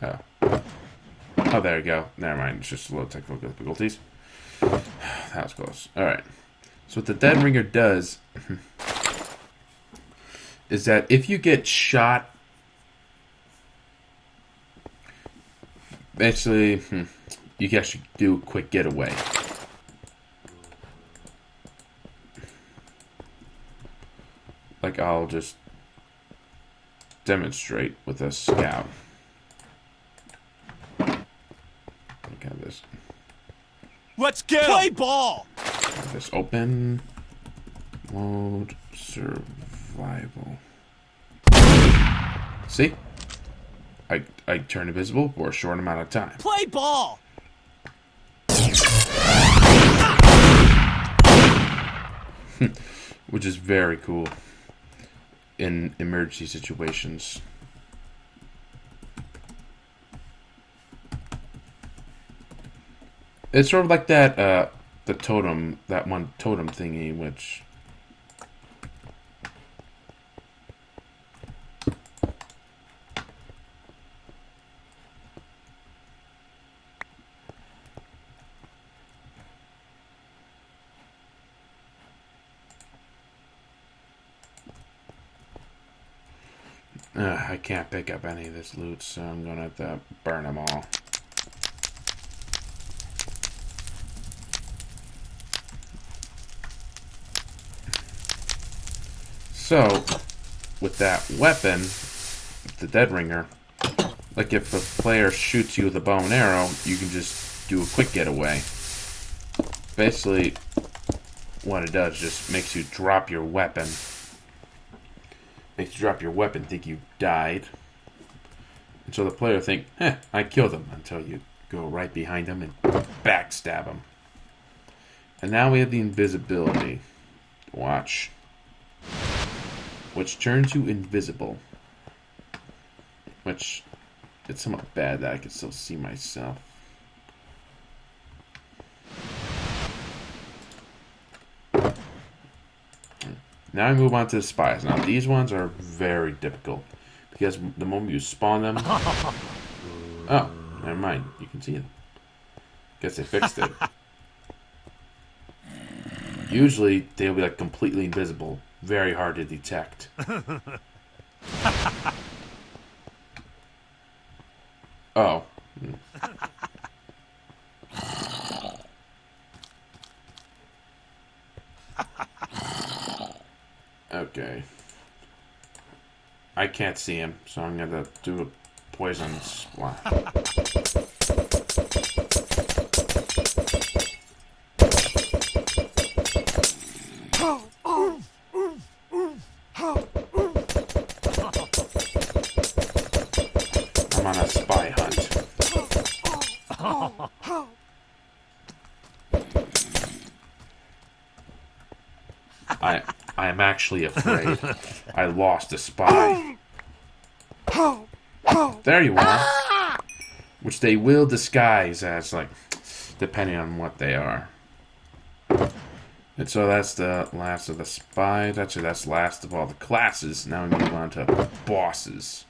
Oh, there you go. Never mind. It's just a little technical difficulties. That was close. Alright. So what the Dead Ringer does is that if you get shot, basically, you can actually do a quick getaway. Like, I'll just demonstrate with a scout. Look at this. Let's go! Play ball! Have this open. Mode survival. See? I turn invisible for a short amount of time. Play ball! Which is very cool in emergency situations. It's sort of like that, the totem, that one totem thingy, which... I can't pick up any of this loot, so I'm gonna have to burn them all. So, with that weapon, the Dead Ringer, like if a player shoots you with a bow and arrow, you can just do a quick getaway. Basically, what it does just makes you drop your weapon. Makes you drop your weapon, think you died. And so the player think, I killed him, until you go right behind him and backstab him. And now we have the invisibility. Watch. Which turns you invisible. Which, it's somewhat bad that I can still see myself. Now I move on to the spies. Now these ones are very difficult. Because the moment you spawn them... Oh, never mind. You can see them. Guess they fixed it. Usually, they'll be like completely invisible. Very hard to detect. Oh. Okay. I can't see him, so I'm gonna do a poison splash. I'm on a spy hunt. I am actually afraid. I lost a spy. There you are. Which they will disguise as, like, depending on what they are. And so that's the last of the spies. Actually, that's the last of all the classes. Now we move on to bosses.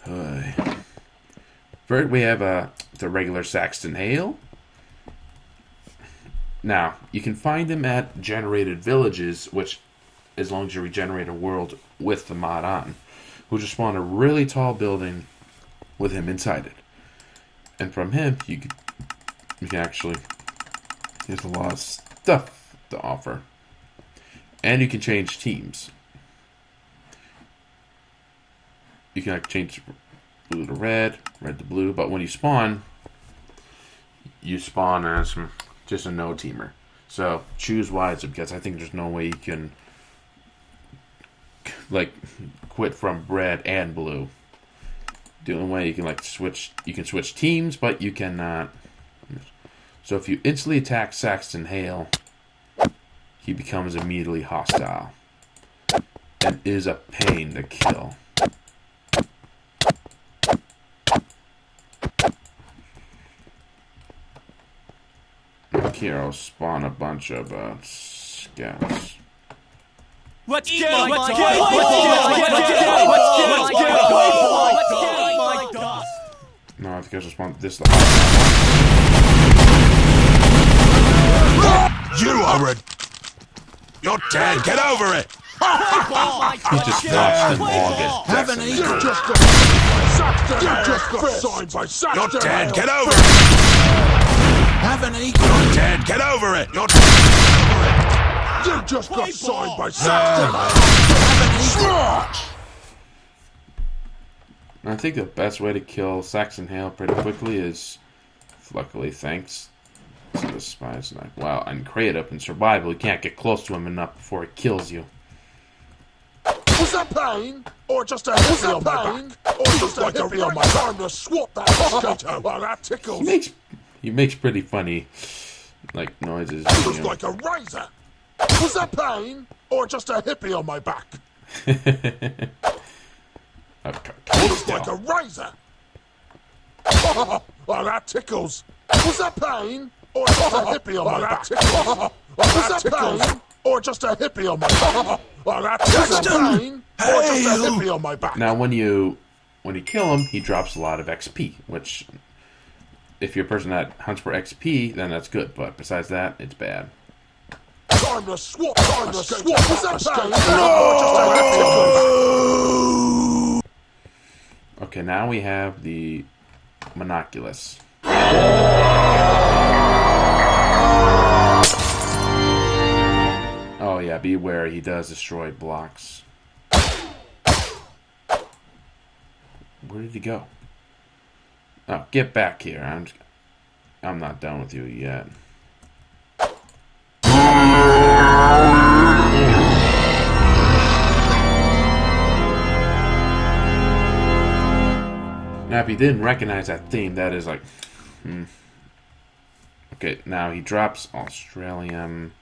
First, we have the regular Saxton Hale. Now, you can find him at generated villages, which, as long as you regenerate a world with the mod on, will just spawn a really tall building with him inside it. And from him, you can actually, there's a lot of stuff to offer. And you can change teams. You can change blue to red, red to blue, but when you spawn as just a no-teamer. So, choose wisely, because I think there's no way you can, like, quit from red and blue. The only way you can, like, switch teams, but you cannot. So if you instantly attack Saxton Hale, he becomes immediately hostile. And is a pain to kill. Here I'll spawn a bunch of scouts. Let's go! No, I think I just want this. You are it! You're dead! Get over it! He just watched them all get Haven't decimated. you just got signed by Saxton? You're dead! Get over it! Haven't he? You're dead! Get over it! You're dead! You just got signed by Saxton! I think the best way to kill Saxton Hale pretty quickly is, luckily thanks to the spies, like, wow, and creative and survival, you can't get close to him enough before it kills you. Was that pain? Or just a hippie on my back? Or just a hippie on my back? Time to swap that mosquito! Well, that tickles! He makes pretty funny, like, noises. It was like a razor! Was that pain? Or just a hippie on my back? It was like a razor! Well, that tickles! Was that pain? Or just a hippie on my back? Was that pain? Or just a hippie on my back? Was that pain? Or just a hippie on my back? Now, when you kill him, he drops a lot of XP, which, if you're a person that hunts for XP, then that's good. But besides that, it's bad. Time to swap! Time to swap! Was that pain? Or just a hippie on my back? Okay, now we have the monoculus. Oh yeah, beware, he does destroy blocks. Where did he go? Oh, get back here. I'm not done with you yet. Now, if you didn't recognize that theme, that is like... Okay, now he drops Australian,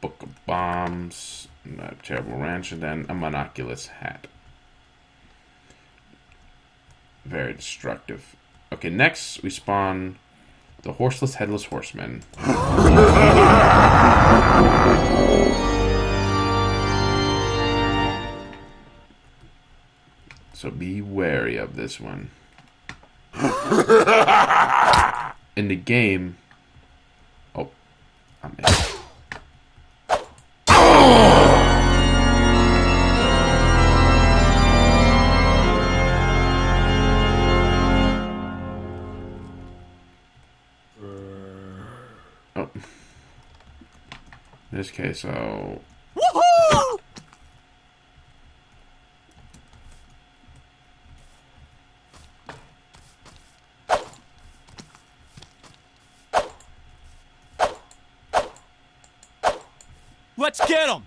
Book of Bombs, a Terrible Wrench, and then a monoculus hat. Very destructive. Okay, next we spawn the Horseless Headless Horseman. So be wary of this one. In the game... Oh, I'm in. Oh. In this case, so... Woohoo! Let's get him!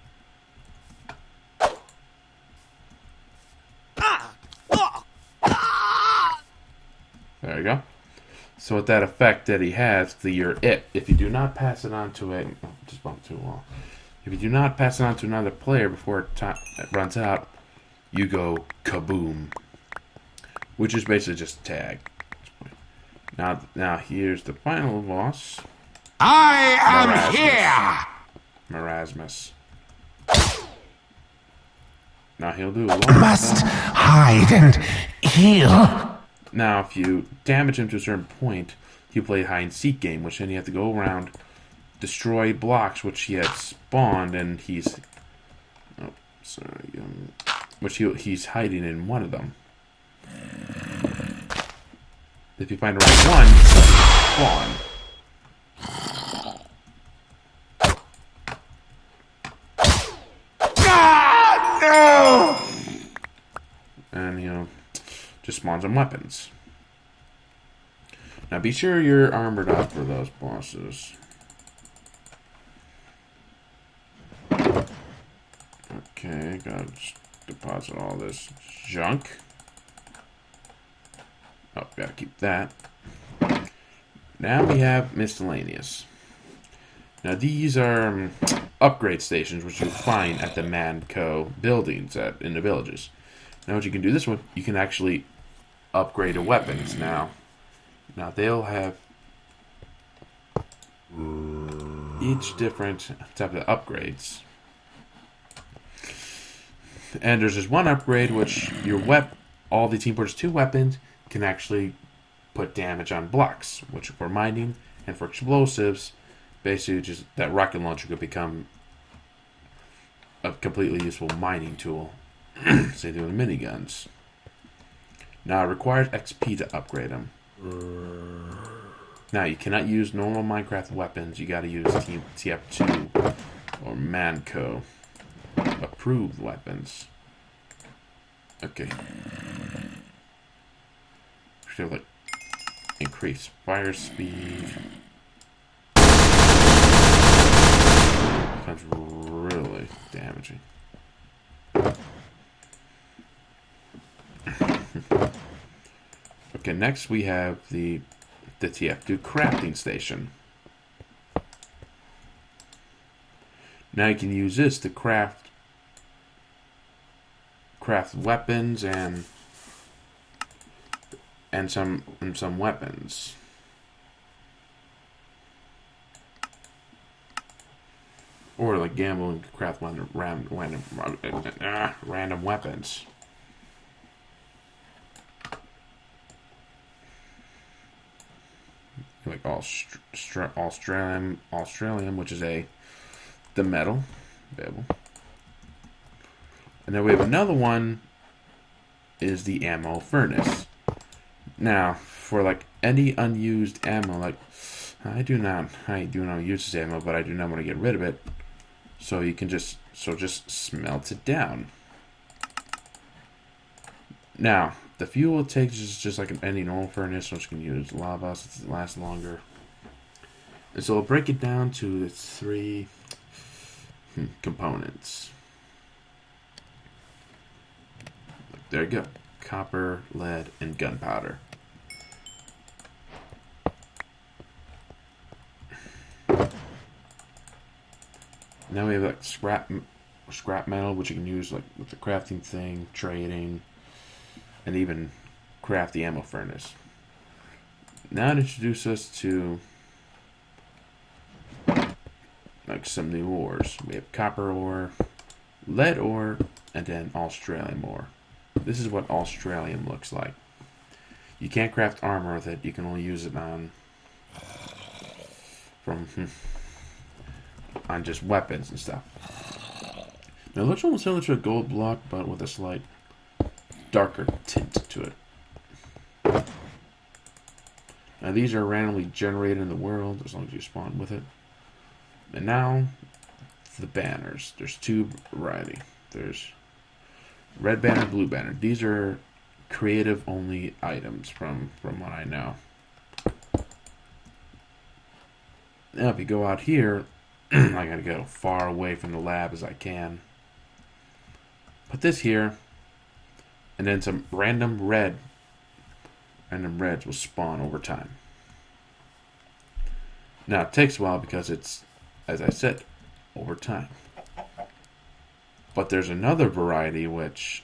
There you go. So with that effect that he has, you're it. If you do not pass it on to a... Oh, just bumped too long. If you do not pass it on to another player before it runs out, you go kaboom. Which is basically just tag. Now here's the final boss. I am here! Marasmus. Now he'll do a lot. Must hide and heal. Now, if you damage him to a certain point, he'll play a hide-and-seek game, which then you have to go around, destroy blocks which he had spawned, and he's... Oh, sorry. Which he's hiding in one of them. If you find the right one, spawn. No! And, just spawns some weapons. Now, be sure you're armored up for those bosses. Okay, gotta deposit all this junk. Oh, gotta keep that. Now we have miscellaneous. Now, these are upgrade stations, which you'll find at the Manco buildings in the villages. Now, what you can do this one, you can actually upgrade the weapons. Now they'll have each different type of upgrades. And there's this one upgrade which all the Team Fortress 2 weapons can actually put damage on blocks, which for mining and for explosives, basically just that rocket launcher could become a completely useful mining tool. Say doing miniguns. Now it requires XP to upgrade them. Now you cannot use normal Minecraft weapons. You gotta use TF2 or Manco approved weapons. Okay. So like increase fire speed. Becomes really damaging. Okay, next we have the TF2 crafting station. Now you can use this to craft weapons and some weapons. Or like gamble and craft random weapons. Like Australium, which is the metal. Available. And then we have another one is the ammo furnace. Now, for like any unused ammo, like I do not use this ammo, but I do not want to get rid of it. So you can just smelt it down. Now, the fuel it takes is just like any normal furnace, so you can use lava so it lasts longer. And so I'll break it down to the three components. There you go. Copper, lead, and gunpowder. Now we have like scrap metal, which you can use like with the crafting thing, trading, and even craft the ammo furnace. Now it introduces us to like some new ores. We have copper ore, lead ore, and then Australium ore. This is what Australium looks like. You can't craft armor with it. You can only use it on just weapons and stuff. Now it looks almost similar to a gold block, but with a slight darker tint to it. Now these are randomly generated in the world as long as you spawn with it. And now the banners. There's two variety. There's red banner, blue banner. These are creative only items from what I know. Now if you go out here, I gotta go far away from the lab as I can. Put this here, and then some random reds will spawn over time. Now it takes a while because it's, as I said, over time. But there's another variety which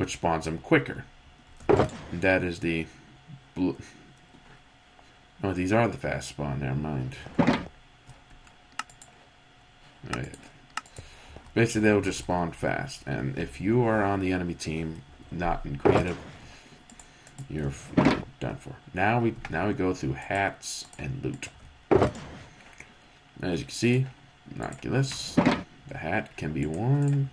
spawns them quicker. And that is the blue. Oh, these are the fast spawn. Never mind. Right. Basically, they'll just spawn fast. And if you are on the enemy team, not in creative, you're done for. Now we go through hats and loot. As you can see, innocuous. The hat can be worn,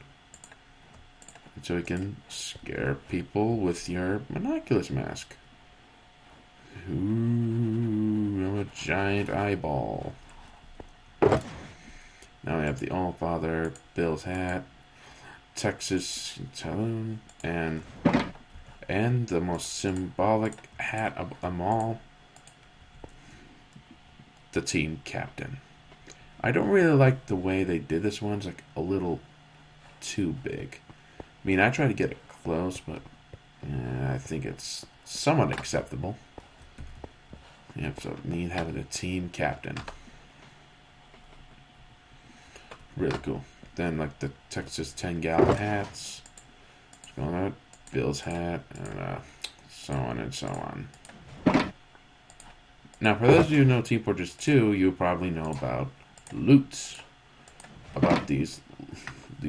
so you can scare people with your monoculus mask. Ooh, I'm a giant eyeball. Now we have the All-Father, Bill's hat, Texas Tone, and the most symbolic hat of them all, the team captain. I don't really like the way they did this one. It's like a little too big. I mean, I try to get it close, but I think it's somewhat acceptable. Yeah, so me having a team captain. Really cool. Then like the Texas 10-gallon hats. What's going on? Bill's hat, and so on and so on. Now, for those of you who know Team Fortress 2, you probably know about loot. About these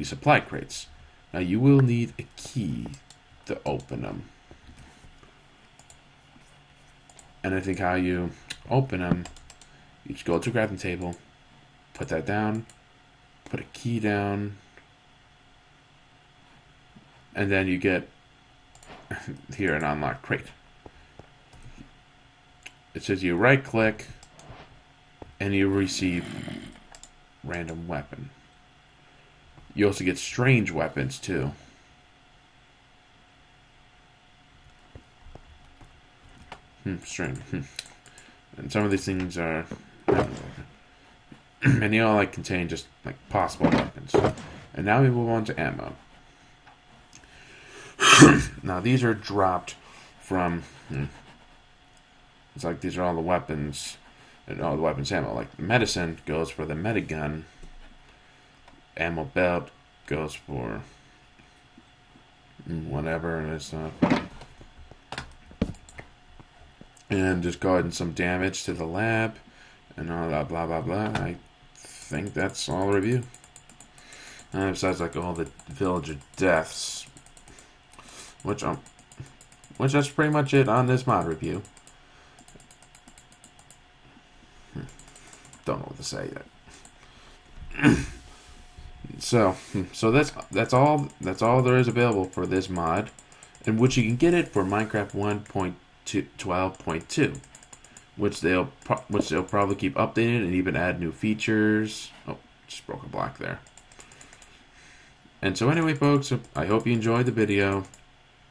supply crates. Now, you will need a key to open them. And I think how you open them, you just go to a crafting table, put that down, put a key down, and then you get here an unlocked crate. It says you right click and you receive random weapon. You also get strange weapons too. Strange. And some of these things are and they all like contain just like possible weapons. And now we move on to ammo. Now these are dropped from it's like these are all the weapons and all the weapons ammo. Like medicine goes for the medigun. Ammo belt goes for whatever and stuff. And just go ahead and some damage to the lab. and all that blah blah blah. I think that's all the review. Besides, like, all the villager deaths, which that's pretty much it on this mod review. Don't know what to say yet. So that's all there is available for this mod, in which you can get it for Minecraft 1.12.2, which they'll probably keep updating and even add new features. Oh, just broke a block there. And so anyway, folks, I hope you enjoyed the video,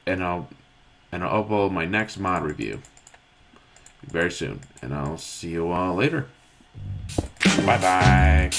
and I'll upload my next mod review very soon, and I'll see you all later. Bye bye.